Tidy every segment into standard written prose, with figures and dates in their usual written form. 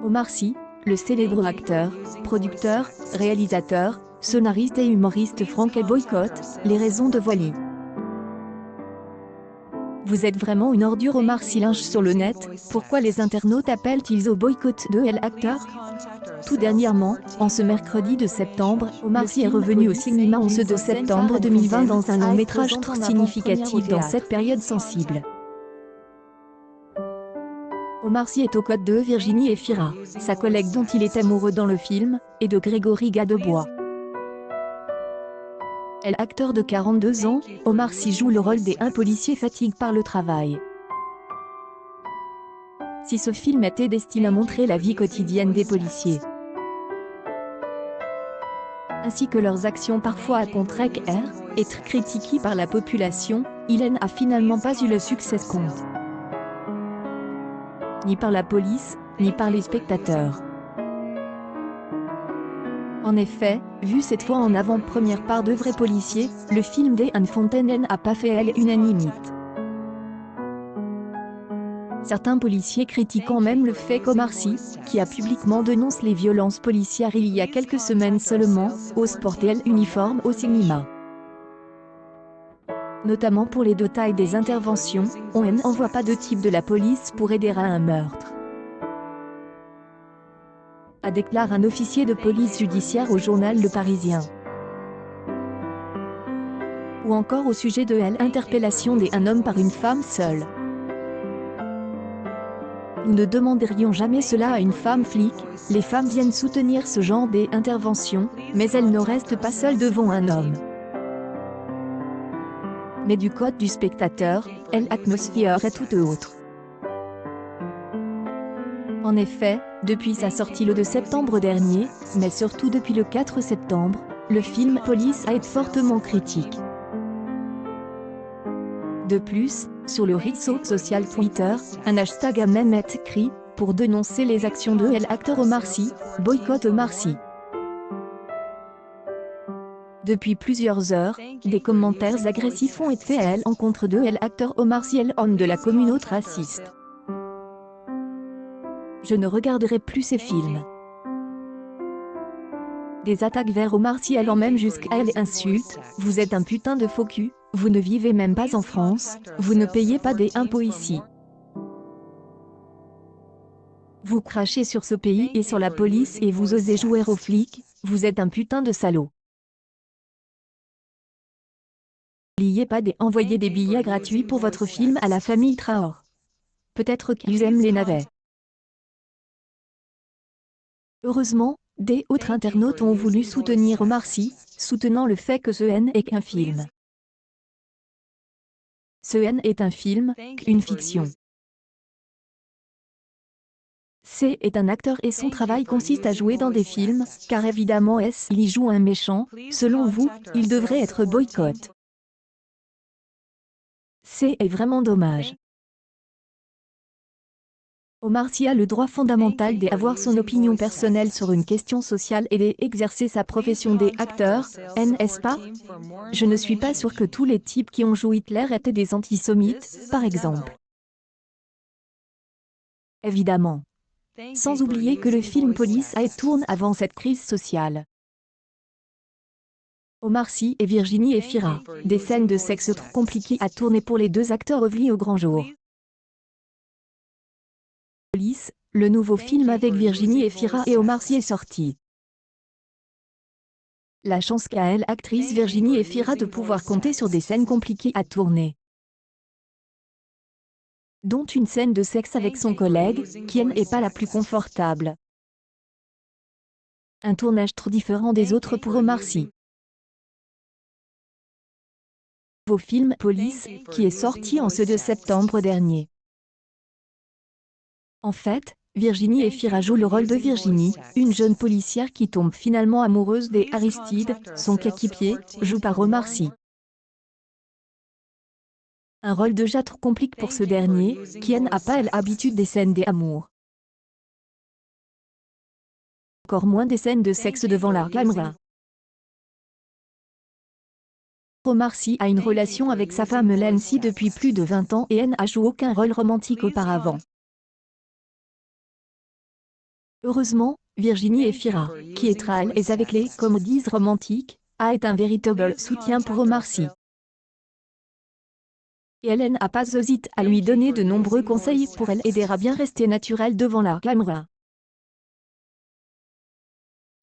Omar Sy, le célèbre acteur, producteur, réalisateur, scénariste et humoriste français boycotte les raisons de Wall-E. Vous êtes vraiment une ordure Omar Sy linge sur le net, pourquoi les internautes appellent-ils au boycott de l'acteur? Tout dernièrement, en ce mercredi de septembre, Omar Sy est revenu au cinéma en ce 2 septembre 2020 dans un long métrage très significatif dans cette période sensible. Omar Sy est aux côtés de Virginie Efira, sa collègue dont il est amoureux dans le film, et de Grégory Gadebois. Acteur de 42 ans, Omar Sy joue le rôle d'un policier fatigué par le travail. Si ce film était destiné à montrer la vie quotidienne des policiers, ainsi que leurs actions parfois à contre-cœur, être critiquées par la population, il n'a finalement pas eu le succès escompté. Ni par la police, ni par les spectateurs. En effet, vu cette fois en avant-première par de vrais policiers, le film d'Anne Fontaine n'a pas fait l'unanimité. Certains policiers critiquant même le fait qu'Omar Sy, qui a publiquement dénoncé les violences policières il y a quelques semaines seulement, ose porter l'uniforme au cinéma. Notamment pour les détails des interventions, on n'envoie pas de type de la police pour aider à un meurtre, a déclaré un officier de police judiciaire au journal Le Parisien. Ou encore au sujet de l'interpellation d'un homme par une femme seule. Nous ne demanderions jamais cela à une femme flic, les femmes viennent soutenir ce genre d'intervention, mais elles ne restent pas seules devant un homme. Mais du côté du spectateur, l'atmosphère est tout autre. En effet, depuis sa sortie le 2 septembre dernier, mais surtout depuis le 4 septembre, le film Police a été fortement critiqué. De plus, sur le réseau social Twitter, un hashtag a même été créé pour dénoncer les actions de l'acteur Omar Sy, boycott Omar Sy. Depuis plusieurs heures, des commentaires agressifs ont été faits à l'encontre de l'acteur Omar Sy et de la communauté raciste. Je ne regarderai plus ces films. Des attaques vers Omar Sy allant même jusqu'à l'insulte, vous êtes un putain de faux cul, vous ne vivez même pas en France, vous ne payez pas des impôts ici. Vous crachez sur ce pays et sur la police et vous osez jouer aux flics, vous êtes un putain de salaud. N'oubliez pas d'envoyer des billets gratuits pour votre film à la famille Traoré. Peut-être qu'ils aiment les navets. Heureusement, des autres internautes ont voulu soutenir Omar Sy, soutenant le fait que ce est qu'un film. Ce est un film, une fiction. C est un acteur et son travail consiste à jouer dans des films, car évidemment il y joue un méchant, selon vous, il devrait être boycott. C'est vraiment dommage. Omar Sy a le droit fondamental d'avoir son opinion personnelle sur une question sociale et d'exercer sa profession d'acteur, n'est-ce pas? Je ne suis pas sûr que tous les types qui ont joué Hitler étaient des antisémites, par exemple. Évidemment. Sans oublier que le film Police a été tourné avant cette crise sociale. Omar Sy et Virginie Efira, des scènes de sexe trop compliquées à tourner pour les deux acteurs revenus au grand jour. Police, le nouveau film avec Virginie Efira et Omar Sy est sorti. La chance qu'a l'actrice Virginie Efira de pouvoir compter sur des scènes compliquées à tourner, dont une scène de sexe avec son collègue, qui n'est pas la plus confortable. Un tournage trop différent des autres pour Omar Sy. Vos film Police, qui est sorti en ce 2 septembre dernier. En fait, Virginie Efira joue le rôle de Virginie, une jeune policière qui tombe finalement amoureuse d'Aristide, son coéquipier, joué par Omar Sy. Un rôle déjà trop compliqué pour ce dernier, qui n'a pas l'habitude des scènes d'amour. Encore moins des scènes de sexe devant la caméra. Omar Sy a une relation avec sa femme Nancy depuis plus de 20 ans et n'a joué aucun rôle romantique auparavant. Heureusement, Virginie Efira, qui est très à l'aise avec les comédies romantiques, a été un véritable soutien pour Omar Sy. Et elle n'a pas hésité à lui donner de nombreux conseils pour l'aider à bien rester naturelle devant la caméra.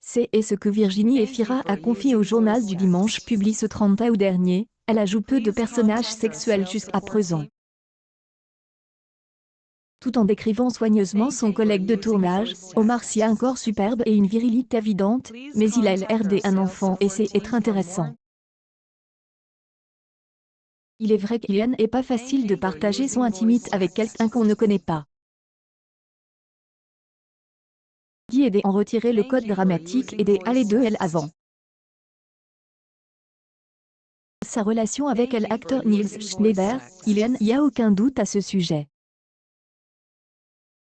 C'est ce que Virginie Efira a confié au journal du dimanche publié ce 30 août dernier. Elle ajoute peu de personnages sexuels jusqu'à présent. Tout en décrivant soigneusement son collègue de tournage, Omar Sy a un corps superbe et une virilité évidente, mais il a l'air d'un enfant et c'est être intéressant. Il est vrai qu'il n'est pas facile de partager son intimité avec quelqu'un qu'on ne connaît pas. Aider en retirer le code dramatique et d'aller de elle avant. Sa relation avec l'acteur Nils Schneider, il n'y a aucun doute à ce sujet.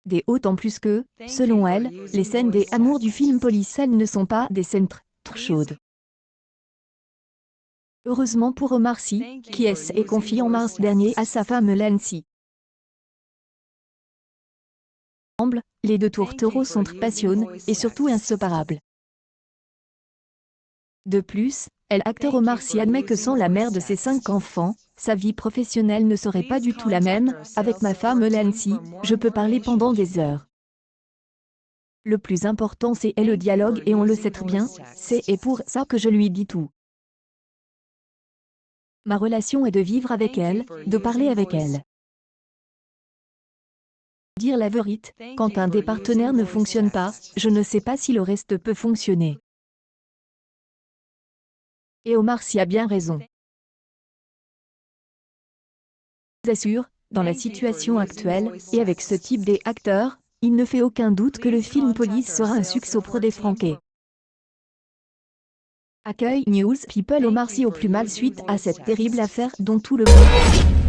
D'autant plus que, selon elle, les scènes d'amour du film policial ne sont pas des scènes très chaudes. Heureusement pour Omar Sy, qui est confié en mars dernier à sa femme Lancy. Ensemble, les deux tourtereaux sont très passionnés et surtout inséparables. De plus, l'acteur Omar Sy admet que sans la mère de ses 5 enfants, sa vie professionnelle ne serait pas du tout la même. Avec ma femme Lancy, je peux parler pendant des heures. Le plus important c'est le dialogue et on le sait très bien, c'est pour ça que je lui dis tout. Ma relation est de vivre avec elle, de parler avec elle. Dire la vérité, quand un des partenaires ne fonctionne pas, je ne sais pas si le reste peut fonctionner. Et Omar Sy a bien raison. Je vous assure, dans la situation actuelle, et avec ce type d'acteur, il ne fait aucun doute que le film Police sera un succès auprès des Français. Accueil News People. Omar Sy au plus mal suite à cette terrible affaire dont tout le monde